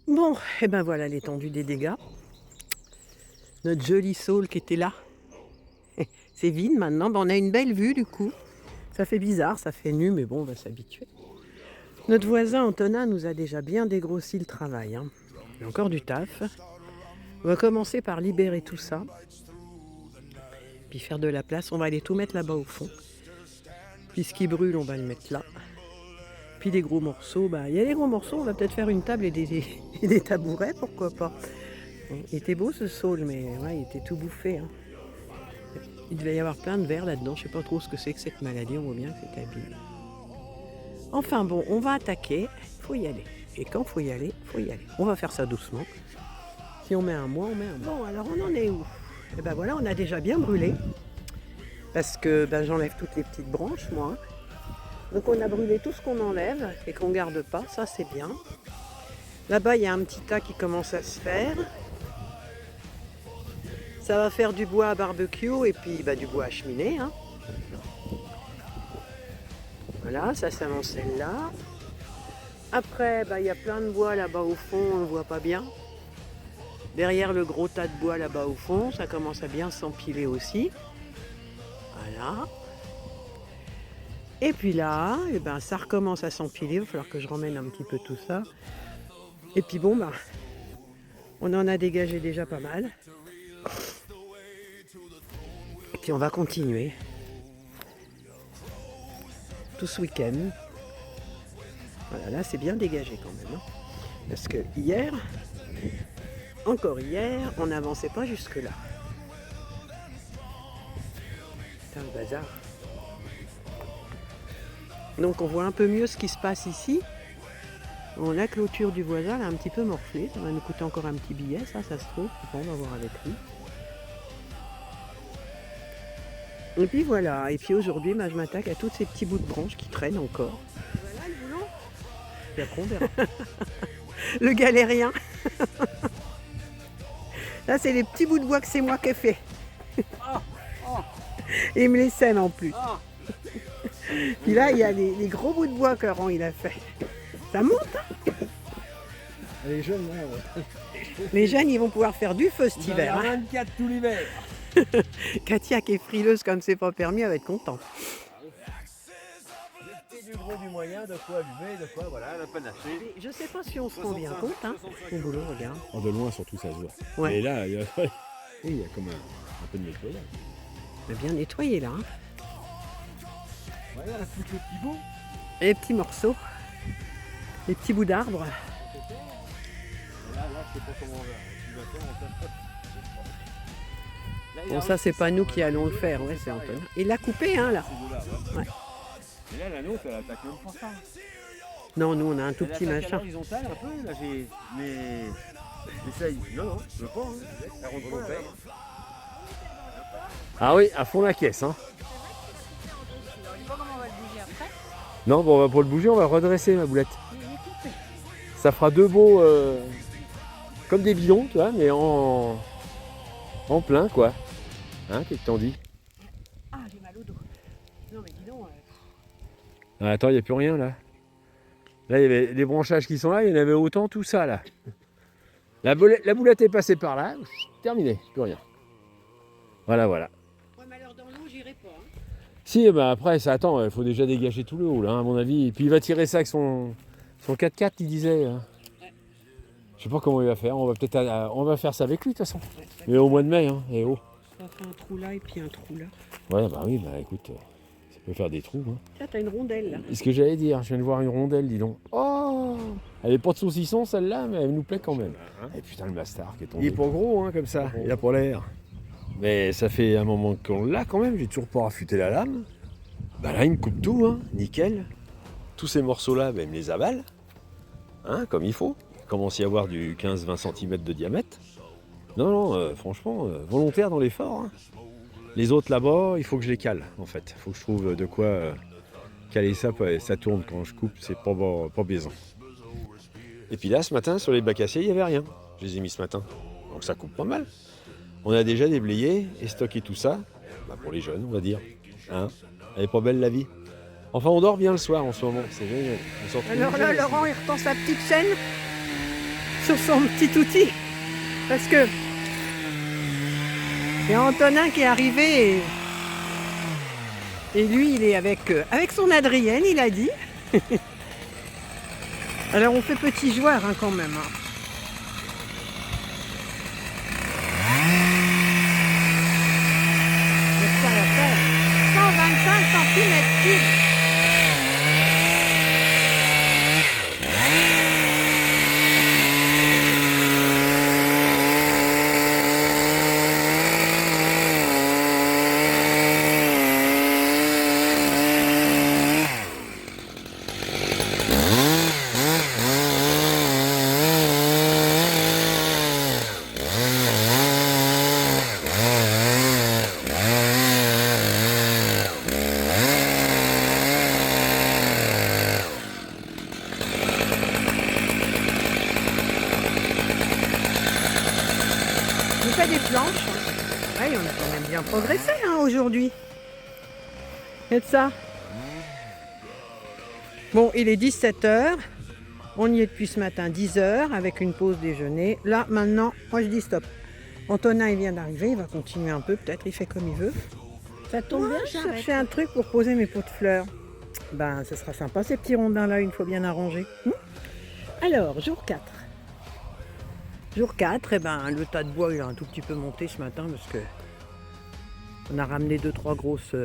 Bon, et ben voilà l'étendue des dégâts. Notre joli saule qui était là, c'est vide maintenant. Ben, on a une belle vue du coup. Ça fait bizarre, ça fait nu, mais bon, on va s'habituer. Notre voisin Antonin nous a déjà bien dégrossi le travail. Hein. Il y a encore du taf. On va commencer par libérer tout ça. Puis faire de la place. On va aller tout mettre là-bas au fond. Puis ce qui brûle, on va le mettre là. Puis des gros morceaux, bah il y a des gros morceaux, on va peut-être faire une table et et des tabourets, pourquoi pas. Il était beau ce saule, mais ouais, il était tout bouffé. Hein. Il devait y avoir plein de vers là-dedans, je sais pas trop ce que c'est que cette maladie, on voit bien que c'est abîmé. Enfin bon, on va attaquer, faut y aller. Et quand faut y aller, faut y aller. On va faire ça doucement. Si on met un mois, on met un mois. Bon, alors on en est où? Et ben voilà, on a déjà bien brûlé. Parce que ben, j'enlève toutes les petites branches, moi. Donc on a brûlé tout ce qu'on enlève et qu'on ne garde pas, ça c'est bien. Là-bas il y a un petit tas qui commence à se faire. Ça va faire du bois à barbecue et puis bah, du bois à cheminée. Hein. Voilà, ça s'amoncelle là. Après, bah, il y a plein de bois là-bas au fond, on ne voit pas bien. Derrière le gros tas de bois là-bas au fond, ça commence à bien s'empiler aussi. Voilà. Et puis là, eh ben, ça recommence à s'empiler, il va falloir que je ramène un petit peu tout ça. Et puis bon, bah, on en a dégagé déjà pas mal. Et puis on va continuer. Tout ce week-end. Voilà, là c'est bien dégagé quand même. Hein. Parce que hier, encore hier, on n'avançait pas jusque là. C'est un bazar. Donc on voit un peu mieux ce qui se passe ici. Bon, la clôture du voisin elle a un petit peu morflé. Ça va nous coûter encore un petit billet, ça se trouve. Bon, on va voir avec lui. Et puis voilà. Et puis aujourd'hui, bah, je m'attaque à tous ces petits bouts de branches qui traînent encore. Voilà le boulot. Et après on verra. Le galérien. Là, c'est les petits bouts de bois que c'est moi qui ai fait. Et il me les sème en plus. Puis là, il y a les gros bouts de bois que Laurent il a fait. Ça monte, hein. Les jeunes, ouais. Les jeunes, ils vont pouvoir faire du feu cet hiver. Hein. 24 tout l'hiver. Katia, qui est frileuse comme c'est pas permis, elle va être contente. Du gros, du moyen, de quoi allumer, de quoi, voilà, la panaché. Je sais pas si on se rend bien compte, hein. Au boulot, regarde. En de loin, surtout, ça se voit. Ouais. Et là, il y a comme un peu de nettoyage. On a bien nettoyé là. Hein. Voilà, tous les petits bouts. Et les petits morceaux. Les petits bouts d'arbres. Là, je sais pas comment on va. Bon, ça, c'est pas nous qui allons le faire, ouais, c'est Antonin. Il l'a coupé, hein, là. Ouais. Et là, la nôtre, elle attaque même pas ça. Non, nous, on a un tout petit machin. Horizontal un peu, là, mais ça, non, je veux pas, hein. Ça rentre volontaire. Ah oui, à fond la caisse, hein. Non, bon, pour le bouger, on va le redresser, ma boulette. Ça fera deux beaux, comme des bidons, tu vois, mais en plein, quoi. Hein, qu'est-ce que t'en dis? Ah, j'ai mal au dos. Non, mais dis donc. Ah, attends, il n'y a plus rien, là. Là, il y avait les branchages qui sont là, il y en avait autant, tout ça, là. La boulette est passée par là, terminé, plus rien. Voilà, voilà. Ouais, mais alors dans l'eau, j'irai pas. Hein. Si, bah après, ça attend, il faut déjà dégager tout le haut, là, à mon avis. Et puis il va tirer ça avec son 4x4, il disait. Hein. Ouais. Je sais pas comment il va faire, on va faire ça avec lui, de toute façon. Ouais. Mais au mois de mai, hein, et oh. Ça fait un trou là et puis un trou là. Ouais, bah oui, bah écoute, ça peut faire des trous. Hein. Là, t'as une rondelle, là. C'est ce que j'allais dire, je viens de voir une rondelle, dis donc. Oh, elle est pas de saucisson, celle-là, mais elle nous plaît quand même. Et putain, le bastard qui est tombé. Il est pas gros, hein, comme ça, il a pas l'air. Mais ça fait un moment qu'on l'a quand même, j'ai toujours pas affûté la lame. Bah là, il me coupe tout, hein, nickel. Tous ces morceaux-là, bah, il me les avale, hein, comme il faut. Il commence à y avoir du 15-20 cm de diamètre. Non, non, franchement, volontaire dans l'effort. Hein. Les autres là-bas, il faut que je les cale, en fait. Il faut que je trouve de quoi caler ça, ça tourne quand je coupe, c'est pas baisant. Et puis là, ce matin, sur les bacs aciers, il n'y avait rien. Je les ai mis ce matin, donc ça coupe pas mal. On a déjà déblayé et stocké tout ça, bah pour les jeunes, on va dire. Hein, elle est pas belle la vie. Enfin, on dort bien le soir en ce moment, c'est génial. Alors là, Laurent, il retend sa petite chaîne. sur son petit outil. Parce que c'est Antonin qui est arrivé et lui, il est avec son Adrienne, il a dit. Alors on fait petit joueur hein, quand même. Hein. Ça va faire 125 cm3. On fait des planches. Oui, on a quand même bien progressé hein, aujourd'hui. Faites ça. Bon, il est 17h. On y est depuis ce matin 10h avec une pause déjeuner. Là, maintenant, moi je dis stop. Antonin, il vient d'arriver. Il va continuer un peu. Peut-être il fait comme il veut. Ça tombe bien, je cherchais un truc pour poser mes pots de fleurs. Ben, ce sera sympa ces petits rondins là, une fois bien arrangés. Alors, jour 4. Jour 4, eh ben, le tas de bois il a un tout petit peu monté ce matin parce que on a ramené 2-3 grosses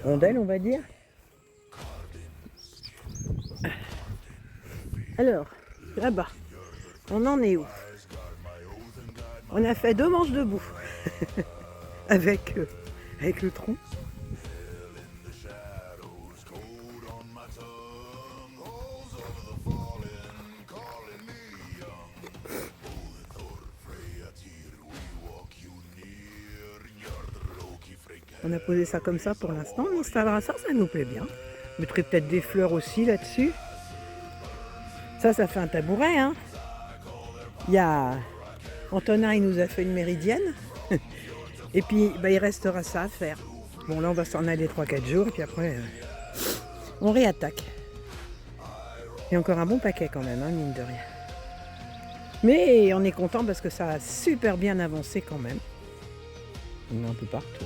rondelles, on va dire. Alors, là-bas, on en est où? On a fait 2 manches debout avec le tronc. On a posé ça comme ça pour l'instant, on installera ça, ça nous plaît bien. On mettrait peut-être des fleurs aussi là-dessus. Ça fait un tabouret. Hein. Il y a Antonin, il nous a fait une méridienne. Et puis, bah, il restera ça à faire. Bon, là, on va s'en aller 3-4 jours, et puis après, on réattaque. Il y a encore un bon paquet quand même, hein, mine de rien. Mais on est content parce que ça a super bien avancé quand même. On est un peu partout.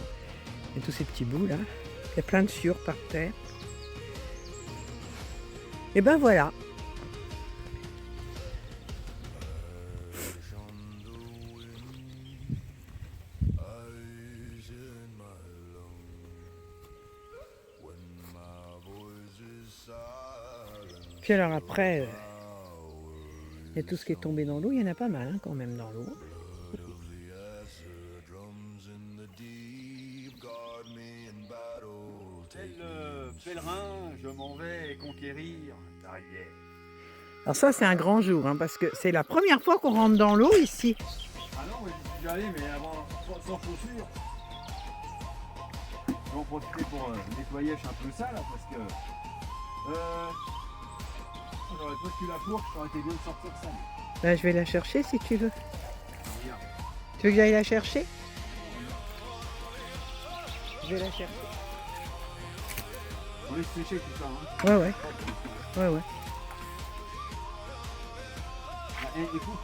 Et tous ces petits bouts là. Il y a plein de sciures par terre. Et ben voilà. Puis alors après, il y a tout ce qui est tombé dans l'eau. Il y en a pas mal hein, quand même dans l'eau. Pèlerin, je m'en vais conquérir la rivière. Alors ça c'est un grand jour hein, parce que c'est la première fois qu'on rentre dans l'eau ici. Ah non, j'y suis déjà allé mais avant sans chaussures. Je vais en profiter pour nettoyer un peu ça là parce que j'aurais presque la fourche, ça aurait été bien de sortir ça. Là je vais la chercher si tu veux. Tu veux que j'aille la chercher? Je vais la chercher. On laisse sécher tout ça. Hein. Ouais. Ah, écoute,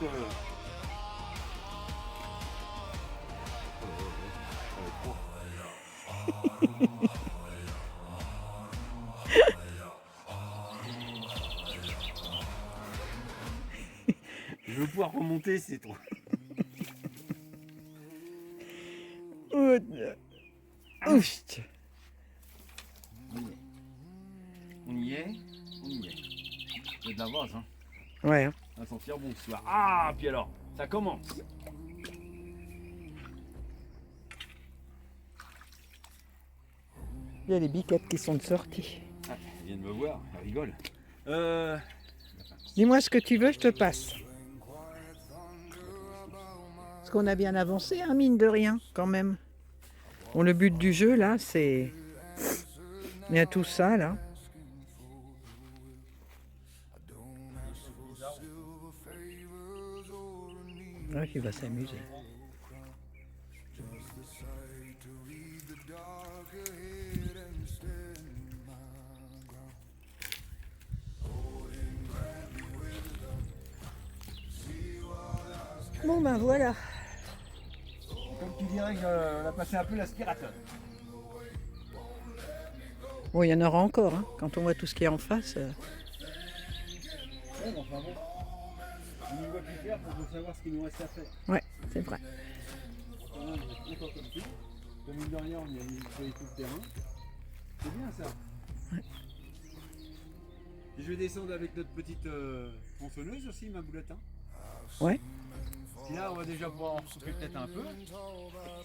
je veux pouvoir remonter, c'est trop. Ouf. On y est. Il y a de l'avance, hein. Ouais. Hein. On va sentir bon ce soir. Ah, puis alors, ça commence. Il y a les biquettes qui sont de sortie. Ah, elle vient de me voir, elle rigole. Dis-moi ce que tu veux, je te passe. Parce qu'on a bien avancé, hein, mine de rien, quand même. Bon, le but du jeu, là, c'est... Il y a tout ça, là. Ah, il va s'amuser. Bon ben voilà. Comme tu dirais qu'on a passé un peu l'aspirateur. Bon, il y en aura encore, hein, quand on voit tout ce qui est en face. Ouais, enfin bon. On y voit plus clair pour savoir ce qu'il nous reste à faire. Ouais, c'est vrai. Quand même, on est content comme tout. Comme mine de rien, on y a nettoyé tout le terrain. C'est bien ça. Ouais. Et je vais descendre avec notre petite tronçonneuse aussi, ma boulette. Hein. Ouais. Puis là, on va déjà pouvoir en couper peut-être un peu.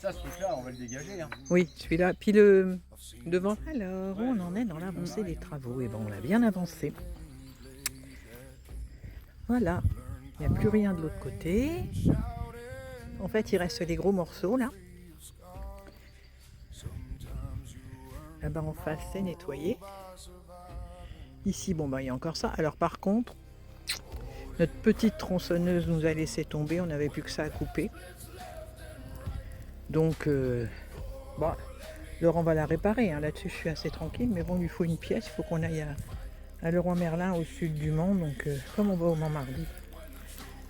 Ça, ce truc-là, on va le dégager. Hein. Oui, celui-là. Puis le devant. Alors, où on en est dans l'avancée des travaux? Et bon, on a bien avancé. Voilà. Il n'y a plus rien de l'autre côté. En fait, il reste les gros morceaux là. Là-bas en face, c'est nettoyé. Ici, bon, bah, il y a encore ça. Alors, par contre, notre petite tronçonneuse nous a laissé tomber. On n'avait plus que ça à couper. Donc, bon, Laurent va la réparer. Hein. Là-dessus, je suis assez tranquille. Mais bon, il lui faut une pièce. Il faut qu'on aille à Leroy Merlin, au sud du Mans. Donc, comme on va au Mans mardi,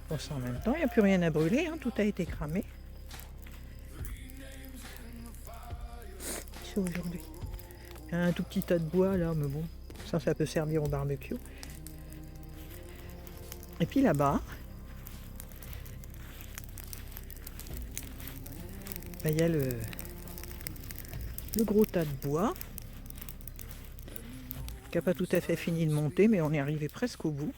on sait en même temps. Il n'y a plus rien à brûler. Hein. Tout a été cramé. C'est aujourd'hui. Il y a un tout petit tas de bois là, mais bon, ça peut servir au barbecue. Et puis là-bas, il y a le gros tas de bois qui n'a pas tout à fait fini de monter, mais on est arrivé presque au bout.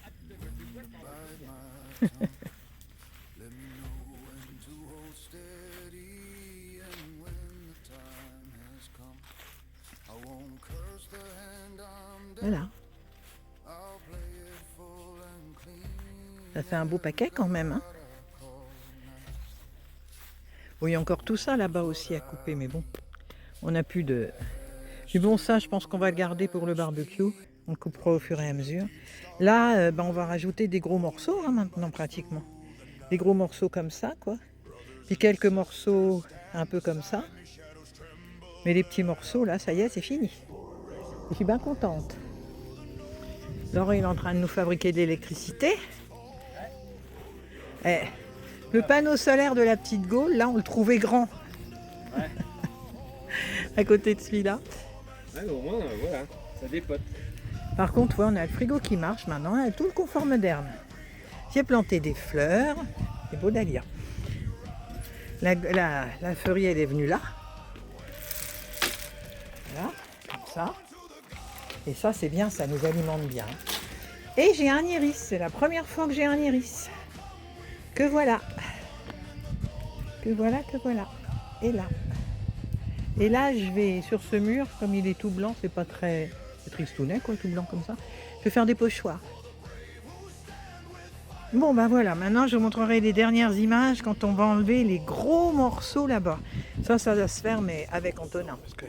Voilà. Ça fait un beau paquet quand même. Hein. Bon, il y a encore tout ça là-bas aussi à couper, mais bon, on n'a plus de... Mais bon, ça, je pense qu'on va le garder pour le barbecue. On le coupera au fur et à mesure. Là, on va rajouter des gros morceaux hein, maintenant pratiquement. Des gros morceaux comme ça, quoi. Puis quelques morceaux un peu comme ça. Mais les petits morceaux, là, ça y est, c'est fini. Je suis bien contente. Laurent, il est en train de nous fabriquer de l'électricité. Eh, le panneau solaire de la petite Gaule, là, on le trouvait grand. Ouais. À côté de celui-là. Ouais, au moins, voilà, ça dépote. Par contre, ouais, on a le frigo qui marche maintenant. On a tout le confort moderne. J'ai planté des fleurs, des beaux dahlias. La feuille, elle est venue là. Voilà, comme ça. Et ça, c'est bien, ça nous alimente bien. Et j'ai un iris. C'est la première fois que j'ai un iris. Que voilà. Que voilà, que voilà. Et là. Et là, je vais sur ce mur, comme il est tout blanc, c'est pas très... C'est tristounet, quoi, tout blanc comme ça. Je vais faire des pochoirs. Bon, ben voilà, maintenant je vous montrerai les dernières images quand on va enlever les gros morceaux là-bas. Ça va se faire, mais avec Antonin, parce que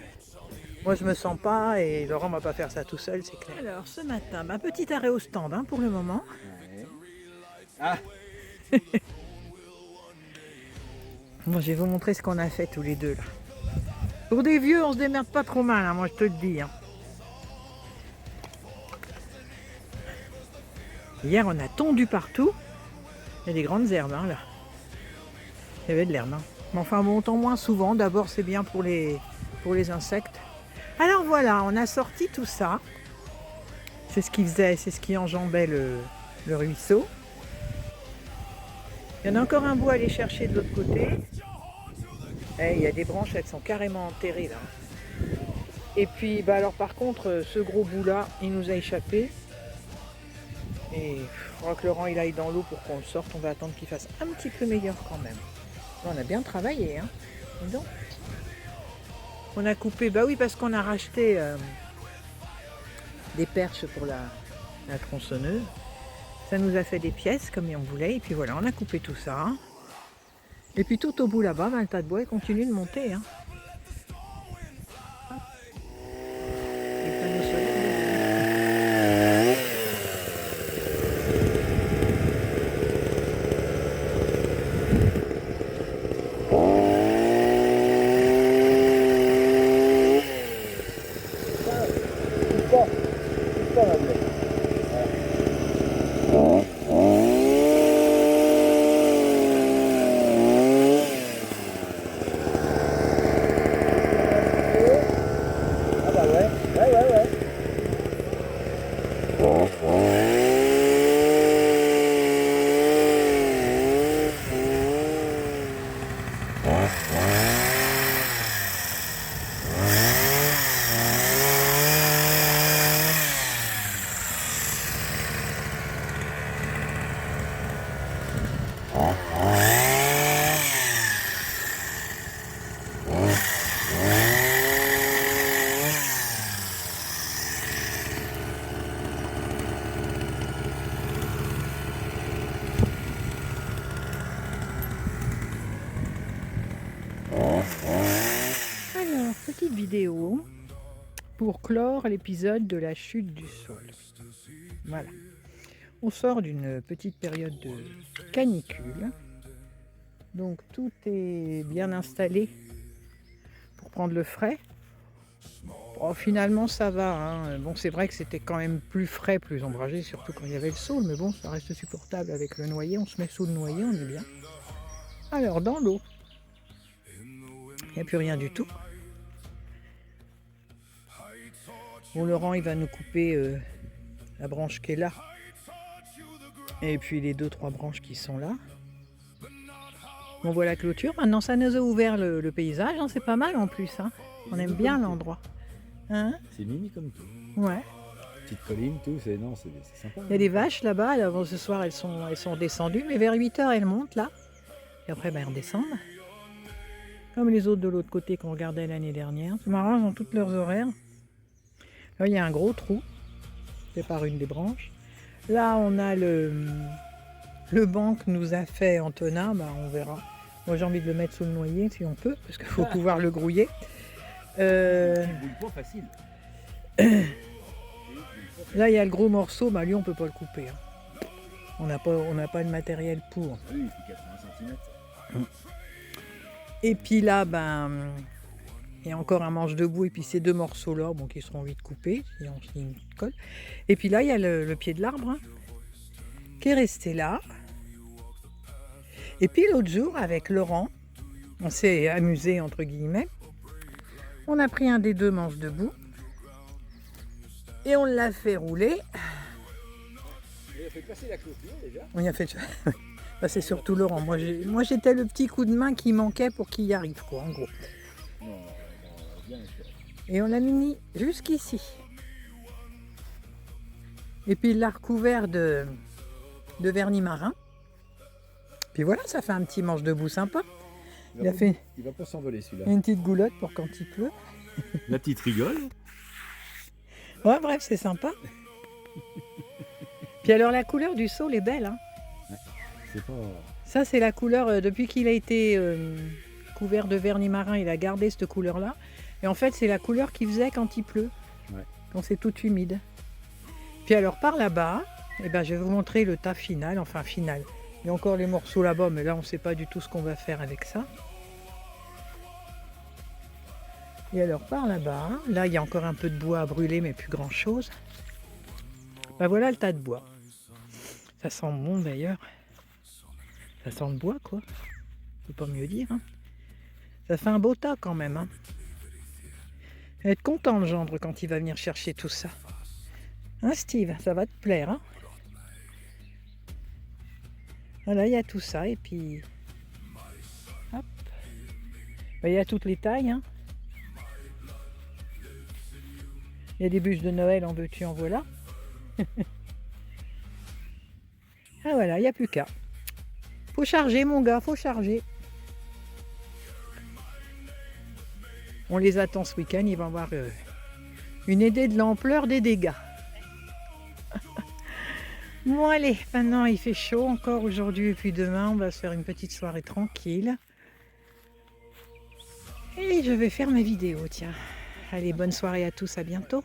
moi je me sens pas et Laurent va pas faire ça tout seul, c'est clair. Alors, ce matin, petit arrêt au stand hein, pour le moment. Ouais. Ah. Bon, je vais vous montrer ce qu'on a fait tous les deux là. Pour des vieux, on se démerde pas trop mal, hein, moi je te le dis. Hein. Hier, on a tondu partout. Il y a des grandes herbes, hein, là. Il y avait de l'herbe. Hein. Mais enfin, bon, on tond moins souvent. D'abord, c'est bien pour les insectes. Alors voilà, on a sorti tout ça. C'est ce qui faisait, c'est ce qui enjambait le ruisseau. Il y en a encore un bout à aller chercher de l'autre côté. Et il y a des branches, elles sont carrément enterrées, là. Et puis, alors par contre, ce gros bout-là, il nous a échappé. Et il faudra que Laurent il aille dans l'eau pour qu'on le sorte. On va attendre qu'il fasse un petit peu meilleur quand même. Là, on a bien travaillé. Hein. Dis donc. On a coupé, bah oui, parce qu'on a racheté des perches pour la tronçonneuse. Ça nous a fait des pièces comme on voulait. Et puis voilà, on a coupé tout ça. Et puis tout au bout là-bas, le tas de bois il continue de monter. Hein. Les panneaux solaires. vidéo pour clore l'épisode de la chute du Saule. Voilà. On sort d'une petite période de canicule. Donc tout est bien installé pour prendre le frais. Bon, finalement ça va. Hein. Bon, c'est vrai que c'était quand même plus frais, plus ombragé, surtout quand il y avait le saule. Mais bon, ça reste supportable avec le noyer. On se met sous le noyer, on est bien. Alors dans l'eau, il n'y a plus rien du tout. Bon, Laurent, il va nous couper la branche qui est là. Et puis les 2-3 branches qui sont là. On voit la clôture. Maintenant, ça nous a ouvert le paysage. Hein. C'est pas mal en plus. Hein. On aime bien l'endroit. Hein? C'est mini comme tout. Ouais. Petite colline, tout, c'est sympa. Il y a des vaches là-bas. Là, bon, ce soir, elles sont descendues. Mais vers 8h, elles montent là. Et après, elles redescendent. Comme les autres de l'autre côté qu'on regardait l'année dernière. C'est marrant, elles ont toutes leurs horaires. Là, il y a un gros trou. C'est par une des branches. Là, on a le banc que nous a fait Antonin. Bah, on verra. Moi, j'ai envie de le mettre sous le noyer si on peut. Parce qu'il faut pouvoir le grouiller. Pas facile. Là, il y a le gros morceau, bah lui, on peut pas le couper. Hein. On n'a pas de matériel pour. Oui, il fait 80 cm. Et puis là, il y a encore un manche debout, et puis ces 2 morceaux-là, bon, qui seront vite coupés, si on s'y colle. Et puis là, il y a le pied de l'arbre, hein, qui est resté là. Et puis l'autre jour, avec Laurent, on s'est amusé, entre guillemets. On a pris un des 2 manches debout et on l'a fait rouler. Il a fait passer la clôture déjà. On y a fait. Bah, c'est surtout Laurent. Moi, j'étais le petit coup de main qui manquait pour qu'il y arrive, quoi, en gros. Non, bien sûr. Et on l'a mis jusqu'ici. Et puis il l'a recouvert de vernis marin. Puis voilà, ça fait un petit manche debout sympa. Il va pas s'envoler celui-là. une petite goulotte pour quand il pleut. La petite rigole. Ouais, bref, c'est sympa. Puis alors la couleur du saule est belle. Hein. Ouais, c'est pas... Ça, c'est la couleur, depuis qu'il a été couvert de vernis marin, il a gardé cette couleur-là. Et en fait, c'est la couleur qu'il faisait quand il pleut, quand c'est tout humide. Puis alors par là-bas, je vais vous montrer le tas final, enfin final. Il y a encore les morceaux là-bas, mais là, on ne sait pas du tout ce qu'on va faire avec ça. Et alors par là-bas, là, il y a encore un peu de bois à brûler, mais plus grand-chose. Voilà le tas de bois. Ça sent bon d'ailleurs. Ça sent le bois, quoi. Je peux pas mieux dire. Hein. Ça fait un beau tas quand même. Hein. Il va être content le gendre quand il va venir chercher tout ça. Hein, Steve, ça va te plaire. Hein. Voilà, il y a tout ça. Et puis, hop. Il y a toutes les tailles. Hein. Il y a des bûches de Noël, en veux-tu, en voilà. Ah voilà, il n'y a plus qu'à. Faut charger, mon gars, faut charger. On les attend ce week-end, ils vont avoir une idée de l'ampleur des dégâts. Bon allez, maintenant il fait chaud encore aujourd'hui et puis demain on va se faire une petite soirée tranquille. Et je vais faire ma vidéo, tiens. Allez, bonne soirée à tous, à bientôt.